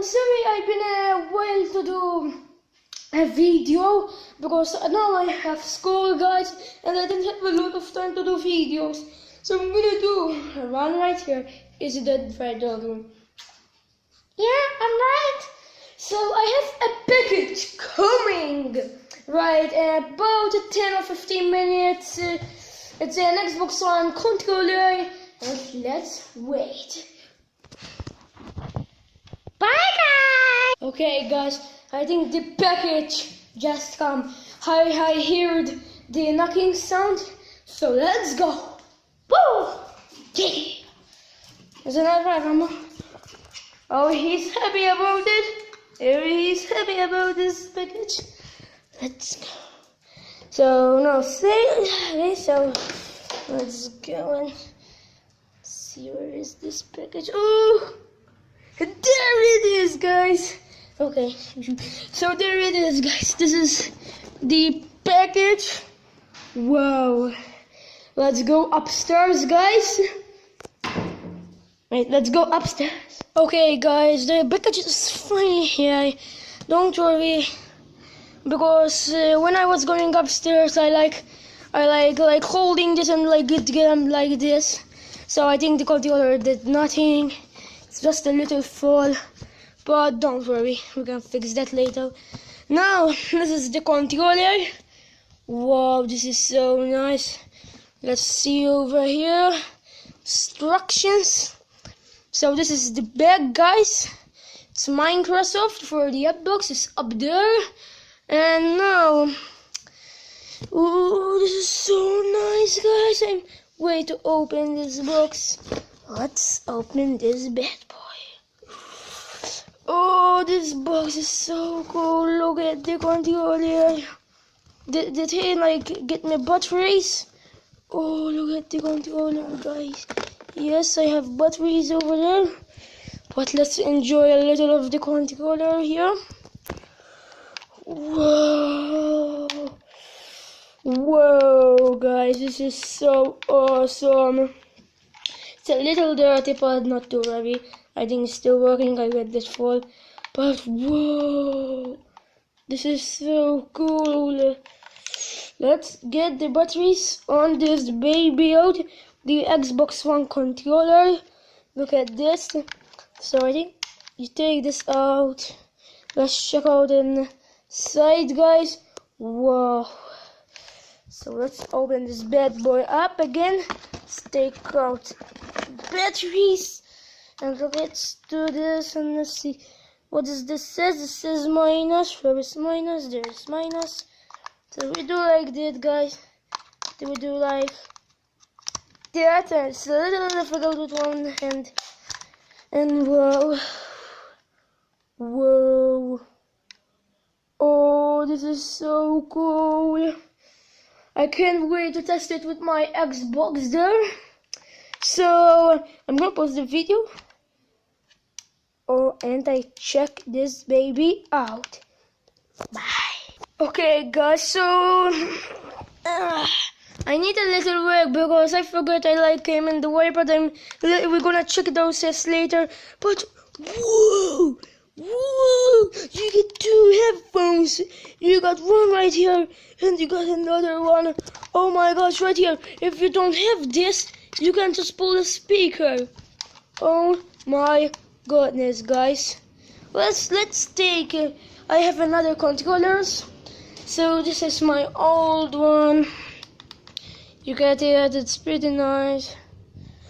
I'm sorry I've been a while to do a video because now I have school, guys, and I didn't have a lot of time to do videos. So I'm gonna do one right here. Is it that right, dog? Yeah, I'm right. So I have a package coming right in about 10 or 15 minutes. It's an Xbox One controller, and let's wait. Bye, guys. Okay, guys, I think the package just come. I heard the knocking sound, so let's go. Woo! Yeah. Isn't that right, Mama? Oh, he's happy about it. He's happy about this package. Let's go. So no say. So let's go and see where is this package. Oh, there it is, guys. Okay, so there it is, guys. This is the package. Wow. Let's go upstairs, guys. Wait, let's go upstairs. Okay, guys, the package is finally here. Don't worry, because when I was going upstairs, I like holding this and like get them like this. So I think the controller did nothing. It's just a little fall, but don't worry, we can fix that later. Now this is the controller. Wow, this is so nice. Let's see over here. Instructions. So this is the bag, guys. It's Microsoft for the Xbox. It's up there. And now, ooh, this is so nice, guys. I'm wait to open this box. Let's open this bad boy. Oh, this box is so cool. Look at the controller. Did he like get me batteries? Oh, look at the controller, guys. Yes, I have batteries over there, but let's enjoy a little of the controller here. Whoa, whoa, guys, this is so awesome. It's a little dirty, but not too heavy. I think it's still working. I read this fall, but whoa, this is so cool. Let's get the batteries on this baby out. The Xbox One controller. Look at this. So I think you take this out. Let's check out inside, guys. Wow. So let's open this bad boy up again. Let's take out batteries. And let's do this and let's see what does this says. This says minus. Where is minus? There is minus. So we do like that, guys. Do we do like that? It's a little difficult with one hand. And whoa. Whoa. Oh, this is so cool. I can't wait to test it with my Xbox there. So I'm gonna pause the video. Oh, and I check this baby out. Bye. Okay, guys, so I need a little work because I forgot I came in the way, but we're gonna check those tests later. But whoa, whoa! You get two headphones. You got one right here, and you got another one. Oh my gosh, right here. If you don't have this, you can just pull the speaker. Oh my goodness, guys. Let's take. I have another controllers. So this is my old one. You get it, it's pretty nice.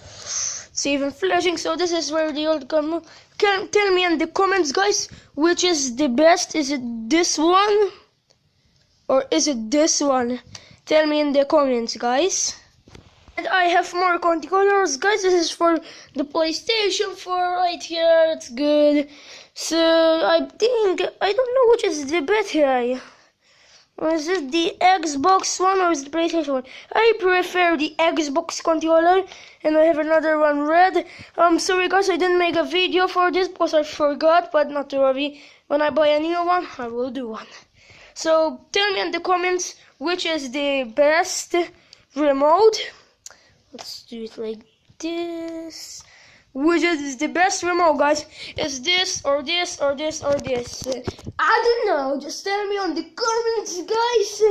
It's even flashing, so this is where the old come. Tell me in the comments, guys, which is the best. Is it this one? Or is it this one? Tell me in the comments, guys. And I have more controllers, guys. This is for the PlayStation 4 right here. It's good. So I think, I don't know which is the better. Is it the Xbox One or is it the PlayStation One? I prefer the Xbox controller, and I have another one red. Sorry guys, I didn't make a video for this because I forgot, but not to worry. When I buy a new one, I will do one. So tell me in the comments which is the best remote. Let's do it like this. which is the best remote, guys. Is this or this or this or this? I don't know. Just tell me on the comments, guys.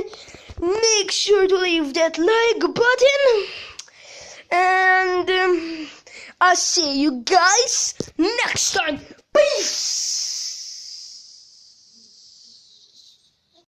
Make sure to leave that like button. And I'll see you guys next time.